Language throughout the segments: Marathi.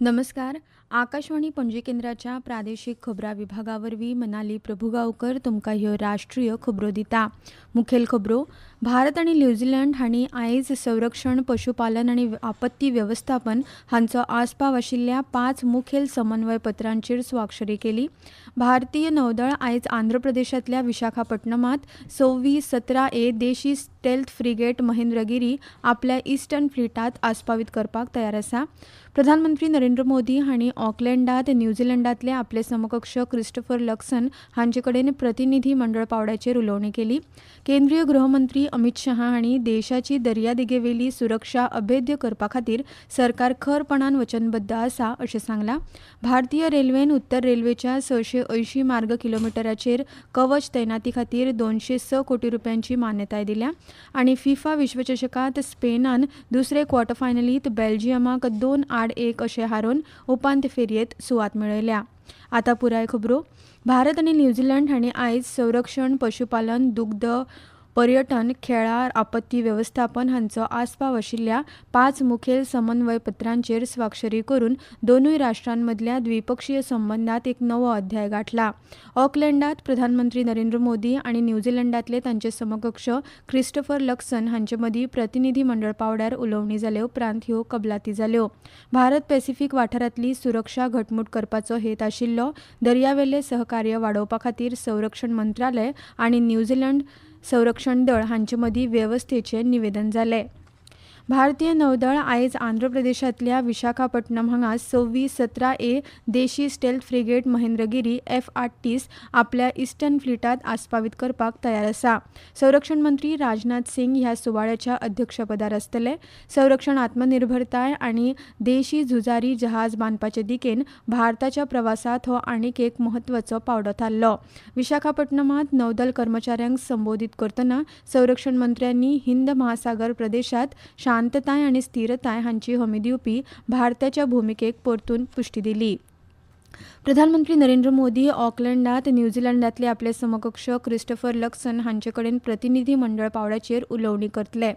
नमस्कार. आकाशवाणी पणजी केंद्राच्या प्रादेशीक खबरां विभागावरवीं मनाली प्रभुगांवकर तुमकां ह्यो राष्ट्रीय खबरो दिता. मुखेल खबरो. भारत आनी न्यूझीलंड हांणी आयज संरक्षण, पशुपालन आनी आपत्ती वेवस्थापन हांचो आस्पाव आशिल्ल्या 5 मुखेल समन्वय पत्रांचेर स्वाक्षरी केली. भारतीय नौदळ आयज आंध्र प्रदेशांतल्या विशाखापट्टणमांत 26-17A देशी स्टेल्थ फ्रिगेट महेंद्रगिरी आपल्या ईस्टर्न फ्लीटांत आस्पावीत करपाक तयार आसा. प्रधानमंत्री नरेंद्र मोदी हांणी ऑकलँडांत न्यूझीलंडांतले आपले समकक्ष क्रिस्टोफर लक्सन हांचे कडेन प्रतिनिधी मंडळ पावड्याचेर उलोवणी केली. केंद्रीय गृहमंत्री अमित शाह हांणी देशाची दर्यादेगेवेली सुरक्षा अभेद्य करपा खातीर सरकार खरपणान वचनबद्ध आसा अशें सांगलां. भारतीय रेल्वेन उत्तर रेल्वेच्या 680 मार्ग किलोमिटराचेर कवच तैनाती खातीर 206 कोटी रुपयांची मान्यताय दिल्या आनी फिफा विश्वचषकांत स्पेनान दुसरे क्वॉर्टर फायनलींत बेल्जियमाक 2-1 अशें हारोवन उपांत्य फेरयेंत सुवात मेळयल्या. आतां पुराय खबरो. भारत आनी न्यूझीलंड हांणी आयज संरक्षण, पशुपालन, दुग्ध, पर्यटन, खेळां, आपत्ती वेवस्थापन हांचो आस्पाव आशिल्ल्या 5 मुखेल समन्वय पत्रांचेर स्वाक्षरी करून दोनूय राष्ट्रांमदल्या द्विपक्षीय संबंदांत एक नवो अध्याय गांठला. ऑकलँडांत प्रधानमंत्री नरेंद्र मोदी आनी न्यूझीलंडांतले तांचे समकक्ष क्रिस्टोफर लक्सन हांचे मदीं प्रतिनिधी मंडळ पावड्यार उलोवणी जाले उपरांत ह्यो कबलाती जाल्यो. भारत पॅसिफीक वाठारांतली सुरक्षा घटमूट करपाचो हेत आशिल्लो दर्यावेले सहकार्य वाडोवपा खातीर संरक्षण मंत्रालय आनी न्यूझीलंड संरक्षण दळ हांचे मदीं वेवस्थेचें निवेदन जालें. भारतीय नौदळ आयज आंध्र प्रदेशांतल्या विशाखापट्टणम हांगा 26-17A देशी स्टेल्थ फ्रिगेट महेंद्रगिरी F-38 आपल्या ईस्टर्न फ्लीटांत आस्पावीत करपाक तयार आसा. संरक्षण मंत्री राजनाथ सिंग ह्या सुवाळ्याच्या अध्यक्षपदार आसतले. संरक्षण आत्मनिर्भरताय आनी देशी झुजारी जहाज बांदपाचे दिकेन भारताच्या प्रवासांत हो आनीक एक म्हत्वाचो पावडो थारलो. विशाखापट्टणमांत नौदल कर्मचाऱ्यांक संबोधीत करतना संरक्षण मंत्र्यांनी हिंद महासागर प्रदेशांत शांतताय आनी स्थिरताय हांची हमी दिवपी भारताच्या भुमिकेक परतून पुष्टी दिली. प्रधानमंत्री नरेंद्र मोदी ऑकलँडांत न्यूझीलंडांतले आपले समकक्ष क्रिस्टोफर लक्सन हांचे कडेन प्रतिनिधी मंडळ पावड्याचेर उलोवणी करतले.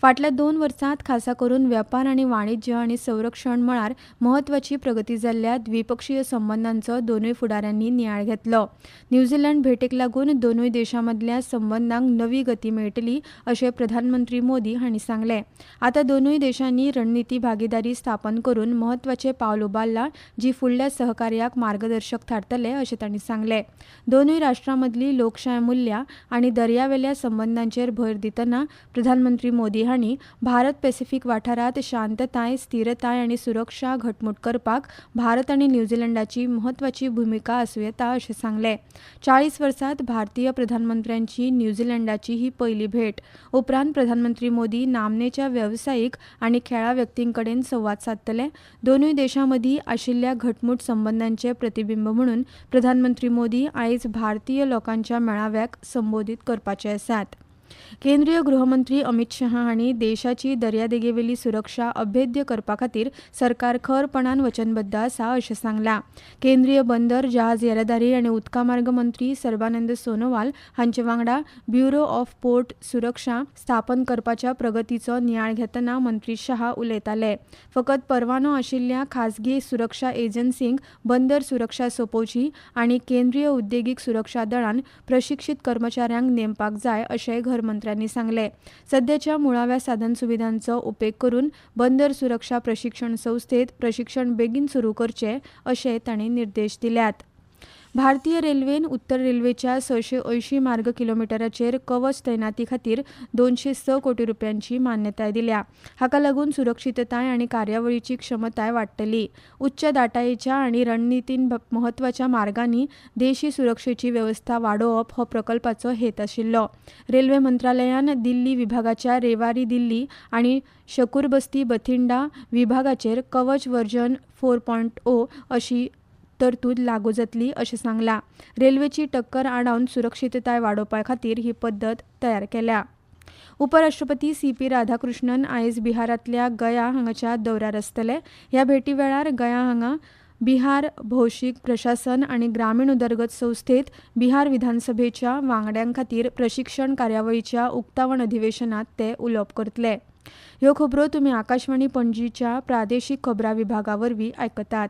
फाटल्या 2 वर्सांत खासा करून वेपार आनी वाणिज्य आनी संरक्षण मळार म्हत्वाची प्रगती जाल्ल्या द्विपक्षीय संबंदांचो दोनूय फुडाऱ्यांनी नियाळ घेतलो. न्यूझीलंड भेटेक लागून दोनूय देशां मदल्या संबंदांक नवी गती मेळटली अशें प्रधानमंत्री मोदी हांणी सांगलें. आतां दोनूय देशांनी रणनीती भागीदारी स्थापन करून म्हत्वाचें पावल उबारलां जी फुडल्या सहकार्याक मार्गदर्शक थारतले अशें तांणी सांगलें. दोनूय राष्ट्रां मदलीं लोकशाय मुल्यां आनी दर्यावेल्या संबंदांचेर भर दितना प्रधानमंत्री मोदी हांणी भारत पॅसिफीक वाठारांत शांतताय, स्थिरताय आनी सुरक्षा घटमूट करपाक भारत आनी न्यूझीलंडाची म्हत्वाची भुमिका आसूं येता अशें सांगलें. 40 वर्सांत भारतीय प्रधानमंत्र्यांची न्यूझीलंडाची ही पयली भेट. उपरांत प्रधानमंत्री मोदी नामनेच्या वेवसायीक आनी खेळां व्यक्तीं कडेन संवाद सादतले. दोनूय देशां मदीं आशिल्ल्या घटमूट संबंदांचे प्रतिबिंब म्हणून प्रधानमंत्री मोदी आयज भारतीय लोकांच्या मेळाव्याक संबोधीत करपाचे आसात. केंद्रीय गृहमंत्री अमित शाह हांणी देशाची दर्यादेगेवेली सुरक्षा अभेद्य करपा खातीर सरकार खरपणान वचनबद्ध आसा अशें सांगलां. केंद्रीय बंदर, जहाज येरादारी आनी उदका मार्ग मंत्री सर्बानंद सोनोवाल हांचे वांगडा ब्युरो ऑफ पोर्ट सुरक्षा स्थापन करपाच्या प्रगतीचो नियाळ घेतना मंत्री शाह उलयताले. फकत परवानो आशिल्ल्या खाजगी सुरक्षा एजन्सींक बंदर सुरक्षा सोंपोवची आनी केंद्रीय उद्देगीक सुरक्षा दळान प्रशिक्षीत कर्मचाऱ्यांक नेमपाक जाय अशेंय मंत्र्यांनी सांगले. सध्याच्या मुळाव्या साधन सुविधांचो उपेग करून बंदर सुरक्षा प्रशिक्षण संस्थेत प्रशिक्षण बेगीन सुरू करचे अशें तांणी निर्देश दिल्यात. भारतीय रेल्वेन उत्तर रेल्वेच्या 680 मार्ग किलोमिटराचेर कवच तैनाती खातीर 206 कोटी रुपयांची मान्यताय दिल्या. हाका लागून सुरक्षितताय आनी कार्यावळीची क्षमताय वाडटली. उच्च दाटायेच्या आनी रणनीतीन म्हत्वाच्या मार्गांनी देशी सुरक्षेची वेवस्था वाडोवप हो प्रकल्पाचो हेत आशिल्लो. रेल्वे मंत्रालयान दिल्ली विभागाच्या रेवारी दिल्ली आनी शकूरबस्ती बथिंडा विभागाचेर कवच व्हर्जन 4.0 अशी तरतूद लागू जातली अशें सांगलां. रेल्वेची टक्कर आडावन सुरक्षितताय वाडोवपा खातीर ही पद्दत तयार केल्या. उपराष्ट्रपती CP राधाकृष्णन आयज बिहारांतल्या गया हांगाच्या दौऱ्यार आसतले. ह्या भेटी वेळार गया हांगा बिहार भौशीक प्रशासन आनी ग्रामीण उदरगत संस्थेत बिहार विधानसभेच्या वांगड्यां खातीर प्रशिक्षण कार्यावळीच्या उक्तावण अधिवेशनात ते उलोवप करतले. ह्यो खबरो तुम्ही आकाशवाणी पणजीच्या प्रादेशीक खबरां विभागावरवीं आयकतात.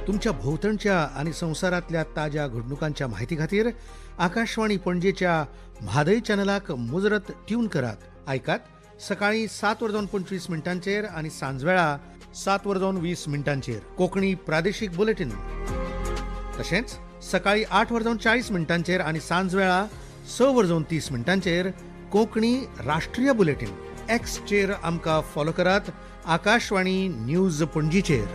तुमच्या भोवतणच्या आणि संवसारातल्या ताज्या घडणुकांच्या माहिती खातीर आकाशवाणी पणजेच्या म्हादय चॅनलाक मुजरत ट्यून करात. ऐकात सकाळी 7:25 आणि सांजवेळा 7:20 कोंकणी प्रादेशीक बुलेटिन. तशेंच सकाळी 8:40 आणि सांजवेळा 6:30 कोंकणी राष्ट्रीय बुलेटिन. एक्सचेर आमकां फॉलो करात. आकाशवाणी न्यूज पणजीचेर.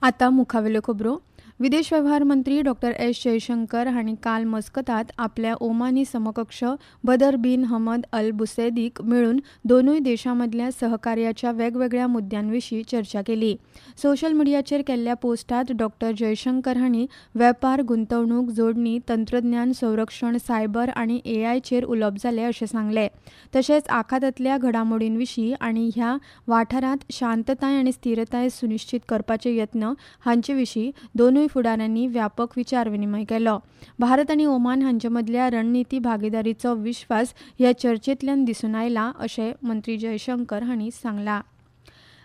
आता मुखावेल्यो खबरो. विदेश वेव्हार मंत्री डॉक्टर एस जयशंकर हांणी काल मस्कतात आपल्या ओमानी समकक्ष बदर बिन हमद अल बुसैदीक मेळून दोनूय देशांमदल्या सहकार्याच्या वेगवेगळ्या मुद्द्यांविशीं चर्चा केली. सोशल मिडियाचेर केल्ल्या पोस्टांत डॉक्टर जयशंकर हांणी वेपार, गुंतवणूक, जोडणी, तंत्रज्ञान, संरक्षण, सायबर आनी एआयचेर उलोवप जालें अशें सांगलें. तशेंच आखातांतल्या घडामोडींविशीं आनी ह्या वाठारांत शांतताय आनी स्थिरताय सुनिश्चित करपाचे यत्न हांचे विशीं दोनूय फुडाऱ्यांनी व्यापक विचार विनिमय केलो. भारत आनी ओमान हांचे मदल्या रणनीती भागीदारीचो विश्वास ह्या चर्चेंतल्यान दिसून आयला अशें मंत्री जयशंकर हांणी सांगलां.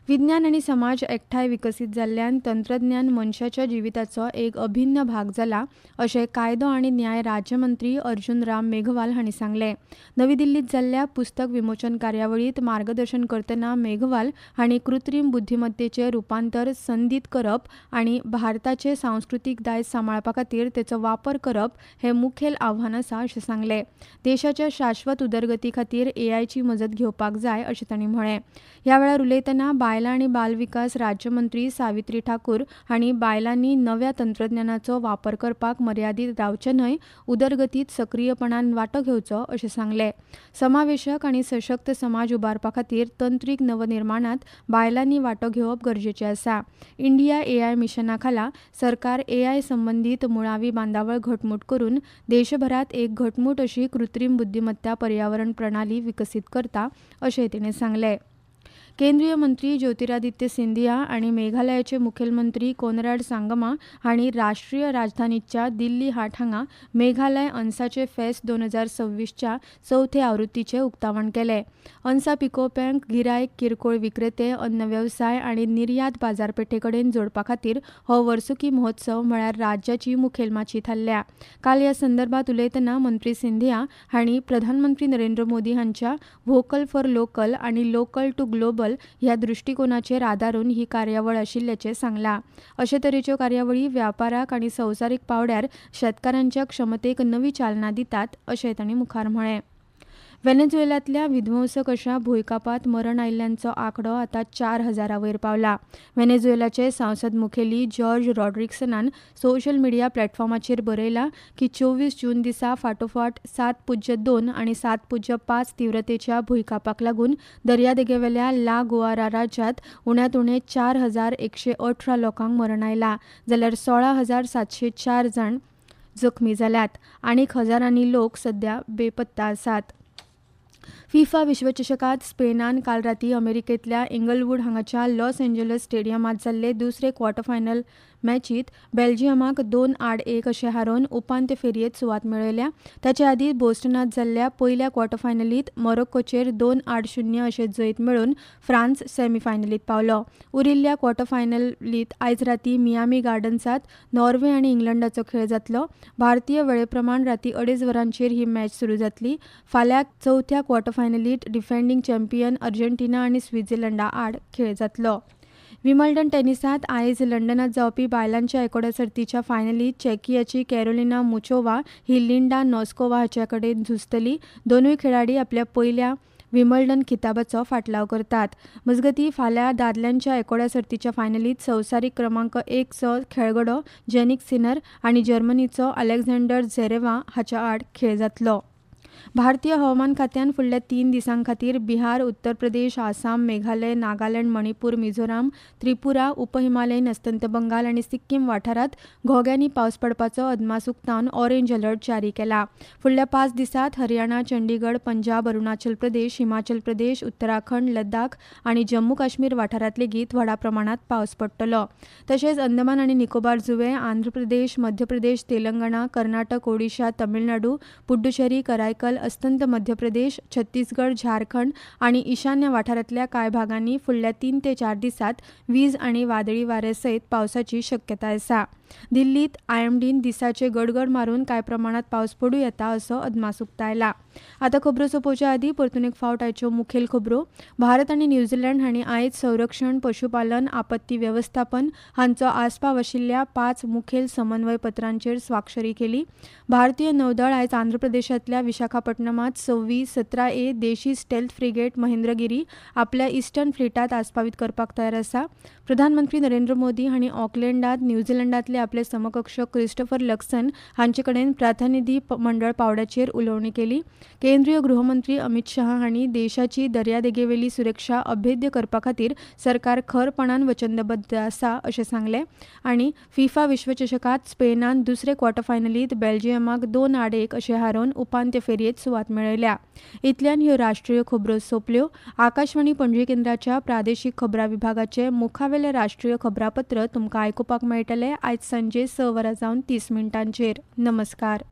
विज्ञान आनी समाज एकठांय विकसीत जाल्ल्यान तंत्रज्ञान मनशाच्या जिविताचो एक अभिन्न भाग जाला अशें कायदो आनी न्याय राज्यमंत्री अर्जुन राम मेघवाल हांणी सांगलें. नवी दिल्लीत जाल्ल्या पुस्तक विमोचन कार्यावळींत मार्गदर्शन करतना मेघवाल हांणी कृत्रीम बुद्धिमत्तेचें रुपांतर संदीत करप आनी भारताचे सांस्कृतीक दायज सांबाळपा खातीर तेचो वापर करप हें मुखेल आव्हान आसा अशें सांगलें. देशाच्या शाश्वत उदरगती खातीर एआयची मजत घेवपाक जाय अशें तांणी म्हळें. ह्या वेळार उलयतना बायलां आनी बाल विकास राज्यमंत्री सावित्री ठाकूर हांणी बायलांनी नव्या तंत्रज्ञानाचो वापर करपाक मर्यादीत रावचें न्हय, उदरगतीत सक्रीयपणान वांटो घेवचो अशें सांगलें. समावेशक आनी सशक्त समाज उबारपा खातीर तंत्रीक नवनिर्माणांत बायलांनी वांटो घेवप गरजेचें आसा. इंडिया एआय मिशना खाला सरकार एआय संबंदीत मुळावी बांदावळ घटमूट करून देशभरात एक घटमूट अशी कृत्रीम बुद्धिमत्ता पर्यावरण प्रणाली विकसीत करता अशें तिणें सांगलें. केंद्रीय मंत्री ज्योतिरादित्य सिंधिया आनी मेघालयाचे मुखेलमंत्री कोनराड सांगमा हांणी राष्ट्रीय राजधानीच्या दिल्ली हाट हांगा मेघालय अनसाचे फेस्त 2026च्या चवथे आवृत्तीचें उक्तावण केलें. अनसा पिकोवप्यांक गिरायक, किरकोळ विक्रेते, अन्न वेवसाय आनी निर्यात बाजारपेठे कडेन जोडपा खातीर हो वर्सुकी महोत्सव म्हळ्यार राज्याची मुखेल माची थारल्या. काल ह्या संदर्भात उलयतना मंत्री सिंधिया हांणी प्रधानमंत्री नरेंद्र मोदी हांच्या व्होकल फॉर लोकल आनी लोकल टू ग्लोबल ह्या दृष्टिकोनाचेर आदारून ही कार्यावळ आशिल्ल्याचें सांगलां. अशे तरेच्यो कार्यावळी व्यापाराक आनी संवसारीक पावड्यार शेतकारांच्या क्षमतेक नवी चालना दितात अशें तांणी मुखार म्हळें. व्हेनेझुएलांतल्या विध्वंसक अशा भुंयकापांत मरण आयिल्ल्यांचो आंकडो आतां 4,000 वयर पावला. व्हेनेझुएलाचे संसद मुखेली जॉर्ज रॉड्रिग्सनान सोशल मिडिया प्लॅटफॉर्माचेर बरयलां की 24 जून दिसा फाटोफाट 7.2 आनी 7.5 तीव्रतेच्या भुंयकापाक लागून दर्यादेगेवेल्या ला गुआरा राज्यांत उण्यांत उणें 4,118 लोकांक मरण आयलां, जाल्यार 16,704 जाण जखमी जाल्यात. आनीक हजारांनी लोक सध्या बेपत्ता आसात. फिफा विश्वचषकात स्पेनान काल रातीं अमेरिकेंतल्या इंगलवूड हांगाच्या लॉस एंजलस स्टेडियमांत जाल्ले दुसरे क्वॉर्टर फायनल मॅचींत बेल्जियमाक 2-1 अशें हारोवन उपांत्य फेरयेंत सुवात मेळयल्या. ताचे आदीं बोस्टनांत जाल्ल्या पयल्या क्वॉर्टर फायनलींत मोरोक्कोचेर 2-0 अशें जैत मेळोवन फ्रांस सेमीफायनलींत पावलो. उरिल्ल्या क्वॉर्टर फायनलींत आयज रातीं मियामी गार्डन्सांत नॉर्वे आनी इंग्लंडाचो खेळ जातलो. भारतीय वेळेप्रमाण रातीं 2:30 वरांचेर ही मॅच सुरू जातली. फाल्यां चवथ्या क्वॉर्टर फायनलींत डिफेंडिंग चॅम्पियन अर्जेंटिना आनी स्वित्झर्लंडा आड खेळ जातलो. विम्बल्डन टेनिसांत आयज लंडनांत जावपी बायलांच्या एकोड्या सर्तीच्या फायनलींत चेकियाची कॅरोलिना मुचोवा ही लिंडा नॉस्कोवा हाचे कडेन झुजतली. दोनूय खेळाडी आपल्या पयल्या विम्बल्डन खिताबाचो फाटलाव करतात. मजगतीं फाल्यां दादल्यांच्या एकोड्या सर्तीच्या फायनलींत संवसारीक क्रमांक 1चो खेळगडो जॅनिक सिनर आनी जर्मनीचो अलेक्झांडर झेरेवा हाच्या आड खेळ जातलो. भारतीय हवामान खात्यान फुडल्या 3 दिसां खातीर बिहार, उत्तर प्रदेश, आसाम, मेघालय, नागालँड, मणिपूर, मिझोराम, त्रिपुरा, उपहिमालयीन अस्तंत बंगाल आनी सिक्कीम वाठारात घोग्यांनी पावस पडपाचो अदमासुक्तान ऑरेंज अलर्ट जारी केला. फुडल्या 5 दिसांत हरियाणा, चंडीगड, पंजाब, अरुणाचल प्रदेश, हिमाचल प्रदेश, उत्तराखंड, लडाख आनी जम्मू काश्मीर वाठारात लेगीत व्हडा प्रमाणात पावस पडटलो. तशेंच अंदमान आनी निकोबार जुंवे, आंध्र प्रदेश, मध्य प्रदेश, तेलंगणा, कर्नाटक, ओडिशा, तमिळनाडू, पुड्डुचेरी, करायकल, अस्तंत मध्य प्रदेश, छत्तीसगड, झारखंड आनी ईशान्य वाठारांतल्या कांय भागांनी फुडल्या 3 ते 4 दिसांत वीज आनी वादळी वारे सयत पावसाची शक्यताय आसा. दिल्लीत आयएमडीन दिसाचे गडगड मारून कांय प्रमाणात पावस पडूं येता असो अदमास उक्तायला. आतां खबरो सोंपोवचे आदीं परतून एक फावट आयच्यो मुखेल खबरो. भारत आनी न्यूझीलंड हांणी आयज संरक्षण, पशुपालन, आपत्ती वेवस्थापन हांचो आस्पाव आशिल्ल्या 5 मुखेल समन्वय पत्रांचेर स्वाक्षरी केली. भारतीय नौदळ आयज आंध्र प्रदेशांतल्या विशाखापट्टणमांत 17A देशी स्टेल्थ फ्रिगेट महेंद्रगिरी आपल्या इस्टर्न फ्लिटांत आस्पावीत करपाक तयार आसा. प्रधानमंत्री नरेंद्र मोदी हांणी ऑकलँडांत न्यूझीलंडांतले आपले समकक्ष क्रिस्टोफर लक्सन हांचे कडेन प्रतिनिधी मंडळ पावड्याचेर उलोवणी केली. केंद्रीय गृहमंत्री अमित शाह हांणी देशाची दर्यादेगेवेली सुरक्षा अभेद्य करपा खातीर सरकार खरपणान वचनबद्ध आसा अशें सांगलें. आनी फिफा विश्वचषकांत स्पेनान दुसरे क्वॉर्टर फायनलींत बेल्जियमाक 2-1 अशें हारोवन उपांत्य फेरयेत सुवात मेळयल्या. इतल्यान ह्यो राष्ट्रीय खबरो सोंपल्यो. आकाशवाणी पणजी केंद्राच्या प्रादेशीक खबरां विभागाचे मुखावेले राष्ट्रीय खबरापत्र तुमकां आयकुपाक मेळटले आयज सांजे 6:30 नमस्कार.